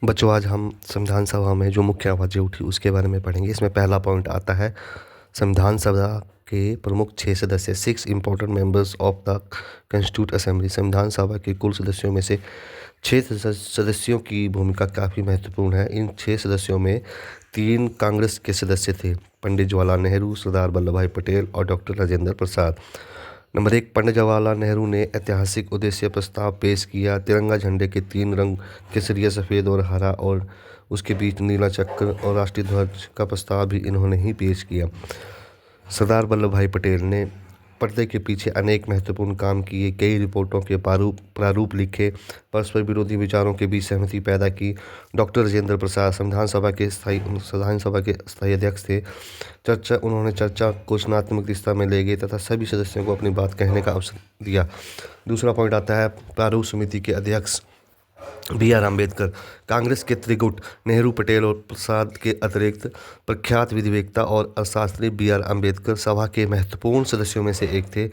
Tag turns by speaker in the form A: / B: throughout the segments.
A: बच्चों, आज हम संविधान सभा में जो मुख्य आवाज़ें उठी उसके बारे में पढ़ेंगे। इसमें पहला पॉइंट आता है संविधान सभा के प्रमुख 6 सदस्य, 6 important members of the constitute assembly. संविधान सभा के कुल सदस्यों में से 6 सदस्यों की भूमिका काफ़ी महत्वपूर्ण है। इन 6 सदस्यों में 3 कांग्रेस के सदस्य थे, पंडित जवाहरलाल नेहरू, सरदार वल्लभ भाई पटेल और डॉक्टर राजेंद्र प्रसाद। नंबर 1, पंडित जवाहरलाल नेहरू ने ऐतिहासिक उद्देश्य प्रस्ताव पेश किया। तिरंगा झंडे के 3 रंग, केसरिया, सफ़ेद और हरा, और उसके बीच नीला चक्र और राष्ट्रीय ध्वज का प्रस्ताव भी इन्होंने ही पेश किया। सरदार वल्लभ भाई पटेल ने पर्दे के पीछे अनेक महत्वपूर्ण काम किए, कई रिपोर्टों के प्रारूप लिखे, परस्पर विरोधी विचारों के बीच सहमति पैदा की। डॉक्टर राजेंद्र प्रसाद संविधान सभा के स्थायी अध्यक्ष थे। उन्होंने चर्चा को रचनात्मक दिशा में ले गए तथा सभी सदस्यों को अपनी बात कहने का अवसर दिया। दूसरा पॉइंट आता है प्रारूप समिति के अध्यक्ष B.R. अम्बेडकर। कांग्रेस के त्रिगुट नेहरू, पटेल और प्रसाद के अतिरिक्त प्रख्यात विधिवेत्ता और अर्थशास्त्री B.R. अम्बेडकर सभा के महत्वपूर्ण सदस्यों में से एक थे।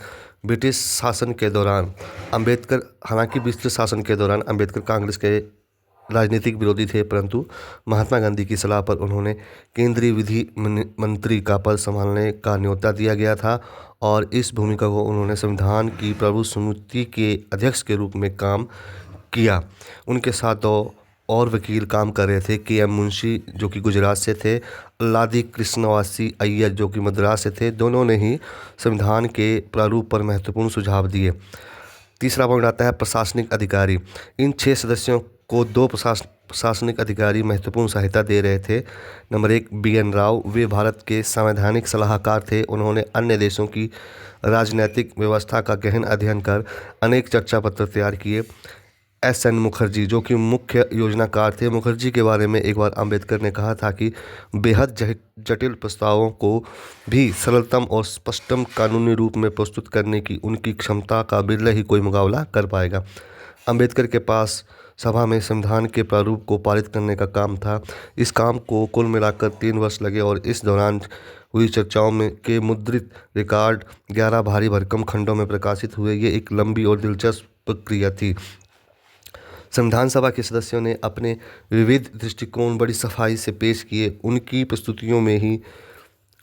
A: ब्रिटिश शासन के दौरान अम्बेडकर कांग्रेस के राजनीतिक विरोधी थे, परंतु महात्मा गांधी की सलाह पर उन्होंने केंद्रीय विधि मंत्री का पद संभालने का न्योता दिया गया था और इस भूमिका को उन्होंने संविधान की प्रारूप समिति के अध्यक्ष के रूप में काम किया। उनके साथ 2 और वकील काम कर रहे थे, K.M. मुंशी जो कि गुजरात से थे, अल्लादी कृष्णवासी अय्यर जो कि मद्रास से थे। दोनों ने ही संविधान के प्रारूप पर महत्वपूर्ण सुझाव दिए। तीसरा पॉइंट आता है प्रशासनिक अधिकारी। इन 6 सदस्यों को 2 प्रशासनिक अधिकारी महत्वपूर्ण सहायता दे रहे थे। Number 1, B.N. राव। वे भारत के संवैधानिक सलाहकार थे। उन्होंने अन्य देशों की राजनीतिक व्यवस्था का गहन अध्ययन कर अनेक चर्चा पत्र तैयार किए। S.N. मुखर्जी जो कि मुख्य योजनाकार थे। मुखर्जी के बारे में एक बार अम्बेडकर ने कहा था कि बेहद जटिल प्रस्तावों को भी सरलतम और स्पष्टतम कानूनी रूप में प्रस्तुत करने की उनकी क्षमता का बिरला ही कोई मुकाबला कर पाएगा। अम्बेडकर के पास सभा में संविधान के प्रारूप को पारित करने का काम था। इस काम को कुल मिलाकर 3 वर्ष लगे और इस दौरान हुई चर्चाओं में के मुद्रित रिकॉर्ड 11 भारी भरकम खंडों में प्रकाशित हुए। ये एक लंबी और दिलचस्प प्रक्रिया थी। संविधान सभा के सदस्यों ने अपने विविध दृष्टिकोण बड़ी सफाई से पेश किए। उनकी प्रस्तुतियों में ही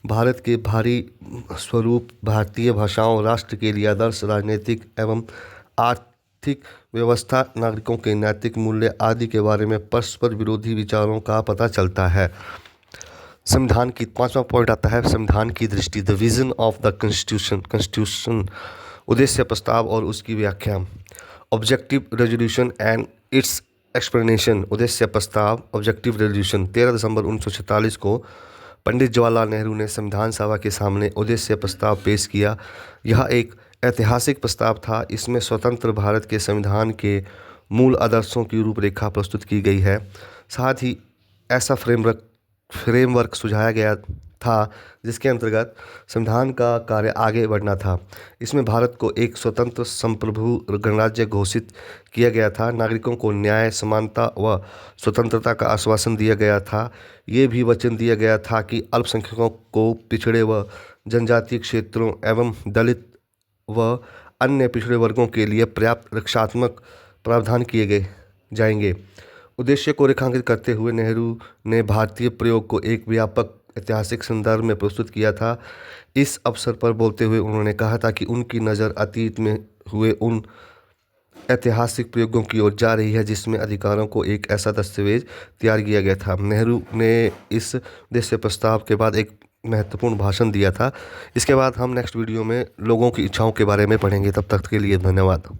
A: भारत के भारी स्वरूप, भारतीय भाषाओं, राष्ट्र के लिए आदर्श, राजनीतिक एवं आर्थिक व्यवस्था, नागरिकों के नैतिक मूल्य आदि के बारे में परस्पर विरोधी विचारों का पता चलता है। संविधान की 5वां पॉइंट आता है संविधान की दृष्टि, the vision of the constitution. उद्देश्य प्रस्ताव और उसकी व्याख्या। Objective resolution and it's explanation. उद्देश्य प्रस्ताव, ऑब्जेक्टिव रेजोल्यूशन। 13 दिसंबर 1946 को पंडित जवाहरलाल नेहरू ने संविधान सभा के सामने उद्देश्य प्रस्ताव पेश किया। यह एक ऐतिहासिक प्रस्ताव था। इसमें स्वतंत्र भारत के संविधान के मूल आदर्शों की रूपरेखा प्रस्तुत की गई है। साथ ही ऐसा फ्रेमवर्क सुझाया गया था जिसके अंतर्गत संविधान का कार्य आगे बढ़ना था। इसमें भारत को एक स्वतंत्र संप्रभु गणराज्य घोषित किया गया था। नागरिकों को न्याय, समानता व स्वतंत्रता का आश्वासन दिया गया था। ये भी वचन दिया गया था कि अल्पसंख्यकों को, पिछड़े व जनजातीय क्षेत्रों एवं दलित व अन्य पिछड़े वर्गों के लिए पर्याप्त रक्षात्मक प्रावधान किए जाएंगे। उद्देश्य को रेखांकित करते हुए नेहरू ने भारतीय प्रयोग को एक व्यापक ऐतिहासिक संदर्भ में प्रस्तुत किया था। इस अवसर पर बोलते हुए उन्होंने कहा था कि उनकी नज़र अतीत में हुए उन ऐतिहासिक प्रयोगों की ओर जा रही है जिसमें अधिकारों को एक ऐसा दस्तावेज तैयार किया गया था। नेहरू ने इस उद्देश्य प्रस्ताव के बाद एक महत्वपूर्ण भाषण दिया था। इसके बाद हम नेक्स्ट वीडियो में लोगों की इच्छाओं के बारे में पढ़ेंगे। तब तक के लिए धन्यवाद।